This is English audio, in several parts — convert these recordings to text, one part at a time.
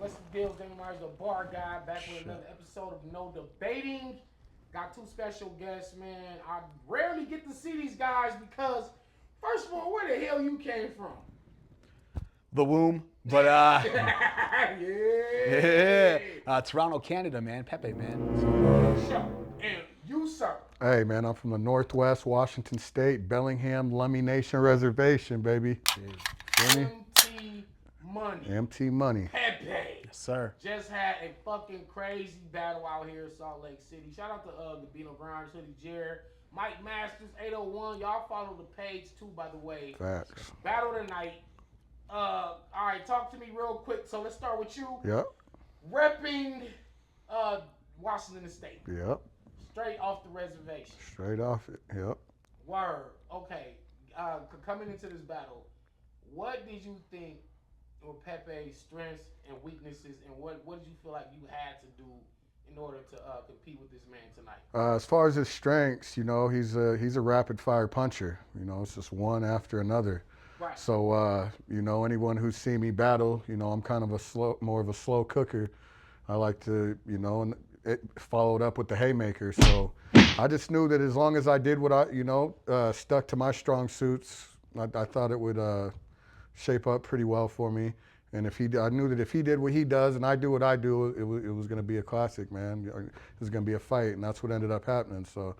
What's the deal? Danny Myers, the bar guy, back with another episode of No Debating. Got two special guests, man. I rarely get to see these guys because, first of all, where the hell you came from? The womb, but Yeah. Toronto, Canada, man. Pepe, man. Sure. And you, sir. Hey, man, I'm from the Northwest, Washington State, Bellingham, Lummi Nation Reservation, baby. Feel me? MT Money. MT Money. Pepe. Yes, sir. Just had a fucking crazy battle out here in Salt Lake City. Shout out to the Beano Grimes, Hoodie Jared, Mike Masters, 801. Y'all follow the page too, by the way. Facts. Battle tonight. All right, talk to me real quick. So let's start with you. Yep. Repping Washington State. Yep. Straight off the reservation. Straight off it. Yep. Word. Okay. Coming into this battle, what did you think were Pepe's strengths and weaknesses, and what did you feel like you had to do in order to compete with this man tonight? As far as his strengths, you know, he's a rapid fire puncher. You know, it's just one after another. Right. So, you know, anyone who's seen me battle, you know, I'm kind of more of a slow cooker. I like to, you know, and it followed up with the haymaker. So I just knew that as long as I did what I, you know, stuck to my strong suits, I thought it would shape up pretty well for me. And I knew that if he did what he does and I do what I do, it was going to be a classic, man. It was going to be a fight, and that's what ended up happening. So,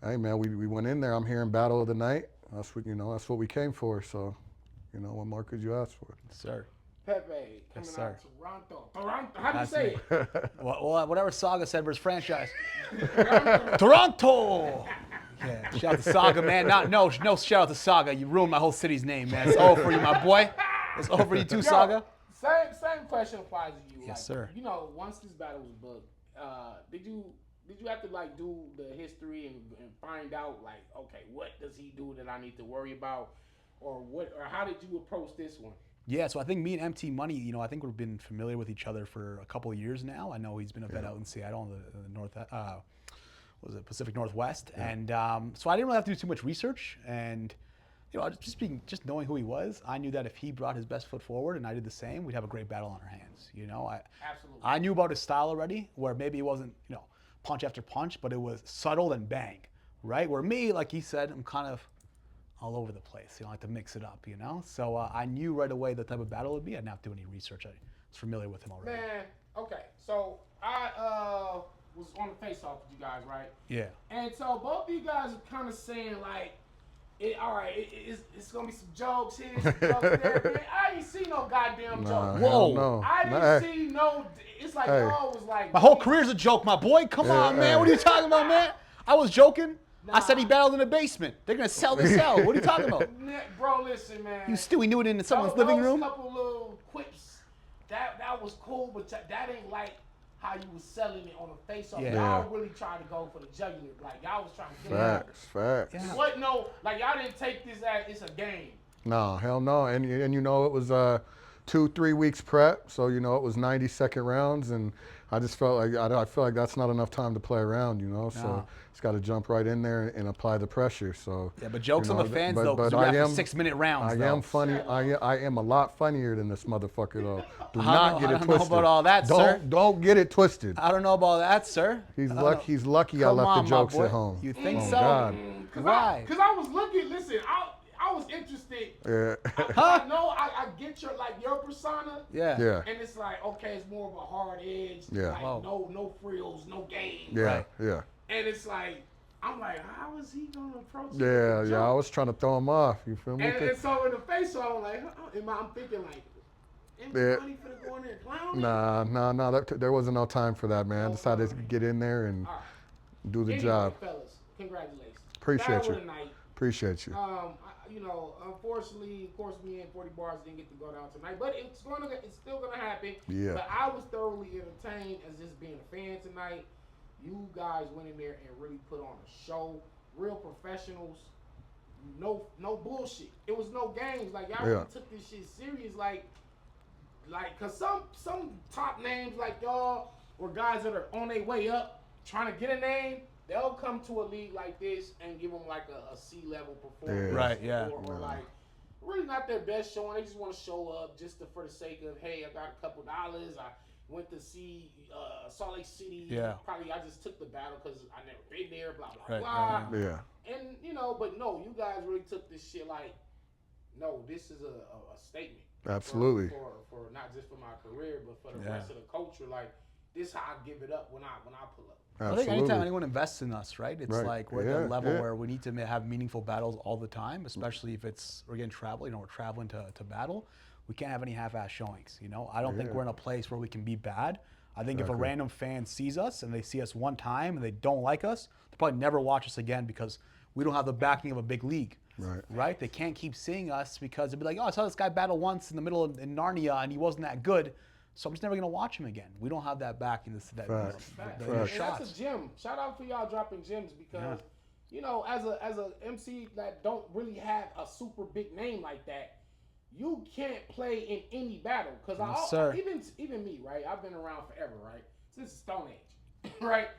hey, man, we went in there. I'm hearing battle of the night. That's what, you know, that's what we came for. So, you know, what more could you ask for? Yes, sir. Pepe coming out of Toronto. How do you say it? Well, whatever Saga said for his franchise. Toronto. Yeah, shout out to Saga, man. No shout out to Saga. You ruined my whole city's name, man. It's over for you, my boy. It's over for you too, Saga. Same question applies to you. Yes, sir. You know, once this battle was booked, did you have to like do the history and find out like, okay, what does he do that I need to worry about, or how did you approach this one? Yeah, so I think me and MT Money, you know, I think we've been familiar with each other for a couple of years now. I know he's been a vet out in Seattle, in the North, Pacific Northwest, and so I didn't really have to do too much research. And you know, just knowing who he was, I knew that if he brought his best foot forward and I did the same, we'd have a great battle on our hands. You know, Absolutely. I knew about his style already, where maybe it wasn't, you know, punch after punch, but it was subtle and bang, right? Where me, like he said, I'm kind of all over the place. You know, I like to mix it up, you know? So I knew right away the type of battle it would be. I didn't have to do any research. I was familiar with him already. Man, okay. So I was on the face-off with you guys, right? Yeah. And so both of you guys are kind of saying like, it's gonna be some jokes here, some jokes there. Man, I ain't see no goddamn jokes. Whoa. No. I didn't see no. It's like y'all was like. My whole career's a joke, my boy. Come on, man. What are you talking about, man? I was joking. I said he battled in the basement. They're gonna sell the cell. What are you talking about? Bro, listen, man. You still knew it in someone's living room? A couple little quips. That was cool, but that ain't like how you was selling it on the face off. Yeah. Y'all really tried to go for the jugular. Like y'all was trying to get Facts. Yeah. What no, like y'all didn't take this as it's a game. No, hell no. And you know, it was 2-3 weeks prep, so you know it was 90-second rounds, and I just felt like I feel like that's not enough time to play around, you know. So it's got to jump right in there and apply the pressure. So yeah, but jokes you know, on the fans but, though, because but we have 6-minute rounds. I am funny. I am a lot funnier than this motherfucker though. Do not get it I don't twisted. know about all that, sir. Don't get it twisted. I don't know about that, sir. He's lucky I Come left on, the my jokes boy. at home. You think Oh, so? God. Why? Because I was looking. Listen, I was interested. Yeah. I know I get your your persona. Yeah. Yeah. And it's like, okay, it's more of a hard edge. Yeah. Like, Whoa. no frills, no game. Yeah. Right. Yeah. And it's like, I'm like, how is he gonna approach it? Yeah. with a Yeah. I joke? was trying to throw him off. You feel me? And so in the face off, I'm like, I'm thinking like, anybody finna go in there and clown me? Nah. There wasn't no time for that, man. I decided to get in there and All right. do the Anyway, job. fellas, congratulations. Appreciate Battle you. of the night. Appreciate you. You know, unfortunately, of course, me and 40 Bars didn't get to go down tonight, but it's still gonna happen. Yeah. But I was thoroughly entertained as just being a fan tonight. You guys went in there and really put on a show. Real professionals. No bullshit. It was no games. Like y'all really took this shit serious. Like, cause some top names like y'all or guys that are on their way up trying to get a name. They'll come to a league like this and give them like a C-level performance. Right, yeah. Or like, really not their best showing. They just want to show up just for the sake of, hey, I got a couple dollars. I went to see Salt Lake City. Yeah. Probably I just took the battle because I never been there. Blah blah Right, blah. right, Yeah. And but no, you guys really took this shit like, no, this is a statement. Absolutely. For not just for my career, but for the Yeah. rest of the culture. Like, this is how I give it up when I pull up. I Absolutely. think anytime anyone invests in us, right, it's Right. like we're at Yeah, the level yeah. where we need to have meaningful battles all the time, especially if we're getting travel, we're traveling to battle. We can't have any half-ass showings, I don't think Yeah. we're in a place where we can be bad. I think if a Exactly. random fan sees us and they see us one time and they don't like us, they'll probably never watch us again because we don't have the backing of a big league. Right. They can't keep seeing us because they'll be like, oh, I saw this guy battle once in the middle in Narnia and he wasn't that good, so I'm just never going to watch him again. We don't have that backing. Facts. Facts. The And shots. that's a gem. Shout out for y'all dropping gems because, as a MC that don't really have a super big name like that, you can't play in any battle. Because Yes, sir. even me, right? I've been around forever, right? Since the Stone Age, right?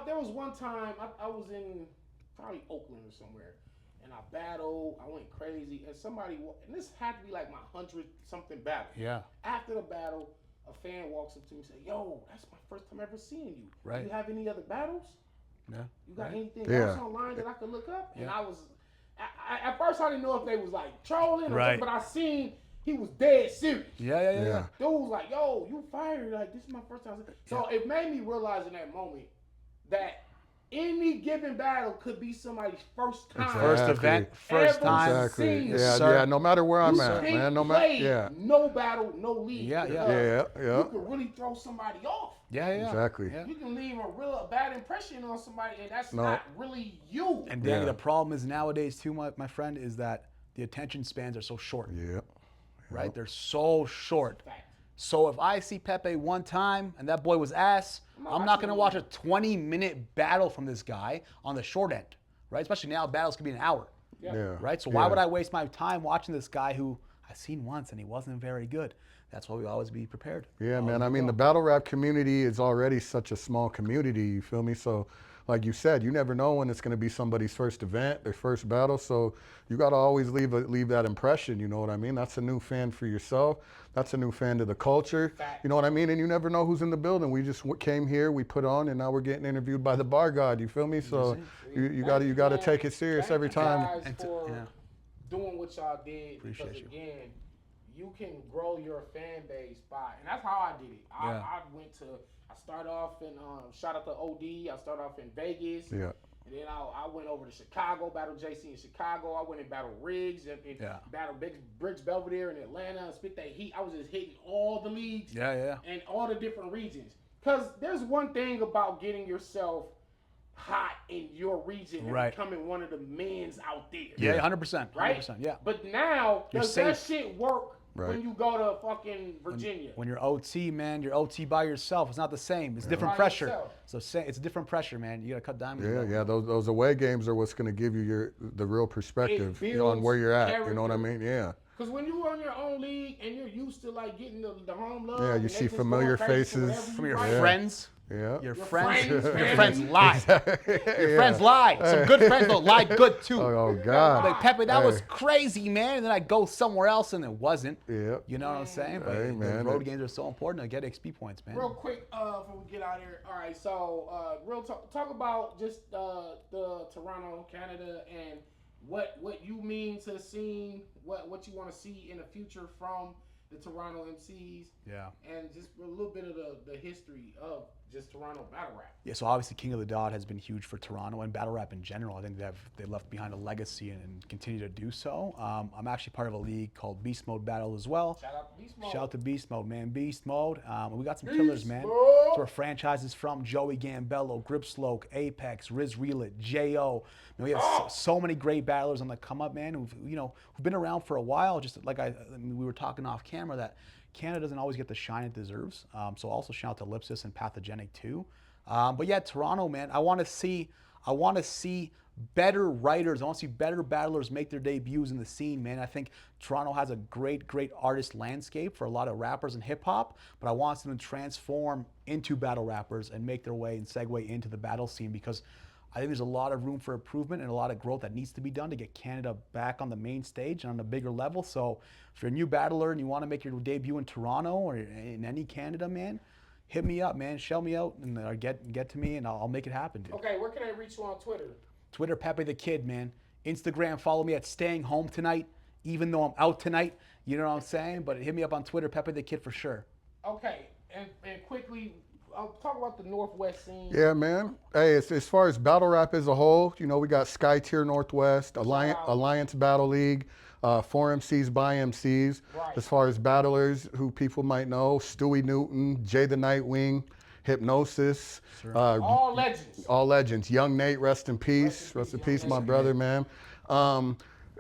There was one time I was in probably Oakland or somewhere, and I battled. I went crazy, and and this had to be like my 100-something battle. Yeah. After the battle, a fan walks up to me and says, "Yo, that's my first time ever seeing you. Right. You have any other battles? Yeah. You got anything Yeah. else online that I could look up?" And Yeah. at first I didn't know if they was like trolling, Right. but I seen he was dead serious. Yeah. Dude was like, "Yo, you fired? Like, this is my first time." So it made me realize in that moment that any given battle could be somebody's first time. First event, first Ever time. Exactly. seen. Yeah, Yes, sir. yeah. No matter where I'm You at, can't man. No play matter. Yeah. no battle, no league. Yeah, yeah. because Yeah. You can really throw somebody off. Yeah. Exactly. Yeah. You can leave a bad impression on somebody, and that's No. not really you. And Danny, Yeah. the problem is nowadays too, my friend, is that the attention spans are so short, Yeah. right? They're so short. Fact. So if I see Pepe one time and that boy was ass, I'm not going to watch a 20-minute battle from this guy on the short end, right? Especially now, battles could be an hour, Yeah. right? So why would I waste my time watching this guy who I've seen once and he wasn't very good? That's why we always be prepared. Yeah, man. I mean, the battle rap community is already such a small community. You feel me? So, like you said, you never know when it's going to be somebody's first event, their first battle. So you got to always leave that impression. You know what I mean? That's a new fan for yourself. That's a new fan to the culture. Fact. You know what I mean? And you never know who's in the building. We just came here, we put on, and now we're getting interviewed by the bar god. You feel me? So you got to take it serious every time. Thank you guys for doing what y'all did. Appreciate because you. again, you can grow your fan base by, and that's how I did it. I started off in shout out to OD. I started off in Vegas. Yeah. And then I went over to Chicago, battled JC in Chicago. I went and battled Riggs and battled Briggs Belvedere in Atlanta and spit that heat. I was just hitting all the leagues and all the different regions. Because there's one thing about getting yourself hot in your region and becoming one of the men's out there. Yeah, 100%. Right? 100%, yeah. But now, does that shit work when you go to fucking Virginia? When you're OT, man, you're OT by yourself. It's not the same. It's different By pressure. yourself. So it's different pressure, man. You got to cut diamonds. Yeah. Those away games are what's going to give you the real perspective on where you're at. You know what I mean? Yeah. Because when you're on your own league and you're used to like getting the home love, Yeah, you and see they just familiar going crazy for faces whatever From you your write. friends. Yeah. Your friends, friends. Your man. friends lie. Your friends lie. Some good friends don't lie good too. Oh God. Like, Pepe, that was crazy, man. And then I go somewhere else and it wasn't. Yeah. You know what I'm saying? But Hey, the man, road games are so important to get XP points, man. Real quick, before we get out of here. All right, so talk about just the Toronto, Canada, and what you mean to the scene, what you want to see in the future from the Toronto MCs. Yeah. And just a little bit of the history of just Toronto battle rap. Yeah, so obviously King of the Dot has been huge for Toronto and battle rap in general. I think they left behind a legacy and continue to do so. I'm actually part of a league called Beast Mode Battle as well. Shout out to Beast Mode. Shout out to Beast Mode, man. Beast Mode. We got some Beast killers, man. Mode. That's where franchises from Joey Gambello, Gripsloke, Apex, Riz Reelit, J.O. Man, we have so many great battlers on the come up, man. Who've been around for a while. Just like we were talking off camera that Canada doesn't always get the shine it deserves. So also shout out to Lipsis and Pathogenic too. But yeah, Toronto, man. I want to see better writers. I want to see better battlers make their debuts in the scene, man. I think Toronto has a great artist landscape for a lot of rappers and hip hop, but I want them to transform into battle rappers and make their way and segue into the battle scene because I think there's a lot of room for improvement and a lot of growth that needs to be done to get Canada back on the main stage and on a bigger level. So if you're a new battler and you want to make your debut in Toronto or in any Canada, man, hit me up, man. Shell me out and get to me, and I'll make it happen, dude. Okay, where can I reach you on Twitter? Twitter, Pepe the Kid, man. Instagram, follow me at Staying Home Tonight, even though I'm out tonight. You know what I'm saying? But hit me up on Twitter, Pepe the Kid, for sure. Okay, and quickly, I'll talk about the Northwest scene. Yeah, man. Hey, as far as battle rap as a whole, you know, we got Sky Tier Northwest, Alliance Battle League, 4MCs by MCs. Right. As far as battlers who people might know, Stewie Newton, Jay the Nightwing, Hypnosis. Sure. All legends. All legends. Young Nate, rest in peace. Rest in peace, my brother, man.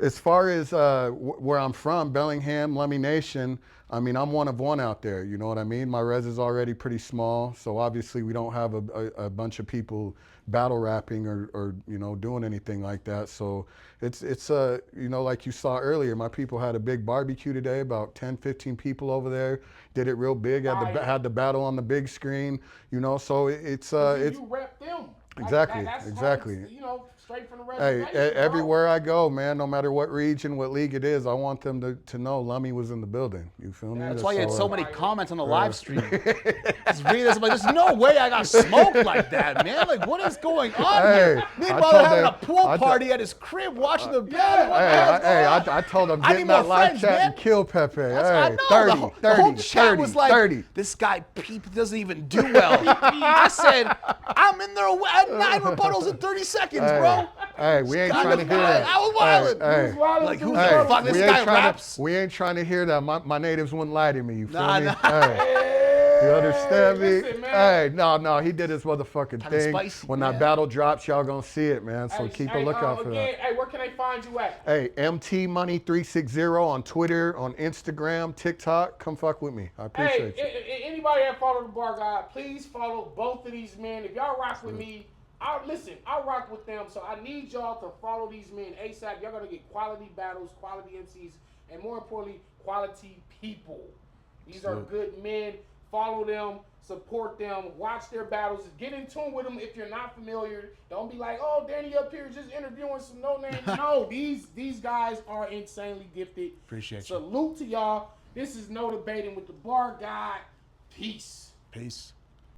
As far as where I'm from, Bellingham, Lummi Nation, I mean, I'm one of one out there. You know what I mean? My res is already pretty small, so obviously we don't have a bunch of people battle rapping or you know, doing anything like that. So it's you know, like you saw earlier, my people had a big barbecue today, about 10, 15 people over there. Did it real big, had the battle on the big screen, you know, so it's You rep them. Exactly, That's exactly. You know, straight from the Hey, reservation. everywhere I go, man, no matter what region, what league it is, I want them to know Lummi was in the building. You feel me? That's why you had so many Right. comments on the live stream. Just reading this, I'm like, there's no way I got smoked like that, man. Like, what is going on here? Hey, Meanwhile, I they're told having them- a pool I party at his crib watching the battle. What the Hey, hell's going on? I told them, I get need in that more live friends, chat man. and kill Pepe. That's what I Hey, know. 30, the 30, whole chat 30, was like, 30. this guy Peep doesn't even do well. I said, I'm in there at 9 rebuttals in 30 seconds, bro. Hey, we ain't God, trying to hear that. I was wildin'. Hey, Wild Like, who as the fuck? This we guy ain't trying raps. to. We ain't trying to hear that. My natives wouldn't lie to me. You feel Nah, me? nah. Hey, you understand me? Listen, man. Hey, no, he did his motherfucking Kinda thing. spicy, When man. that battle drops, y'all gonna see it, man. So keep a lookout for that. Hey, where can I find you at? Hey, MT Money 360 on Twitter, on Instagram, TikTok. Come fuck with me. I appreciate you. Anybody that follow the bar guy, please follow both of these men. If y'all rock with me, I rock with them. So I need y'all to follow these men ASAP. Y'all gonna get quality battles, quality MCs, and more importantly, quality people. These are good men. Follow them, support them, watch their battles, get in tune with them if you're not familiar. Don't be like, oh, Danny up here just interviewing some no name. No, these guys are insanely gifted. Appreciate you. Salute to y'all. This is No Debating with the Bar Guy. Peace. Peace.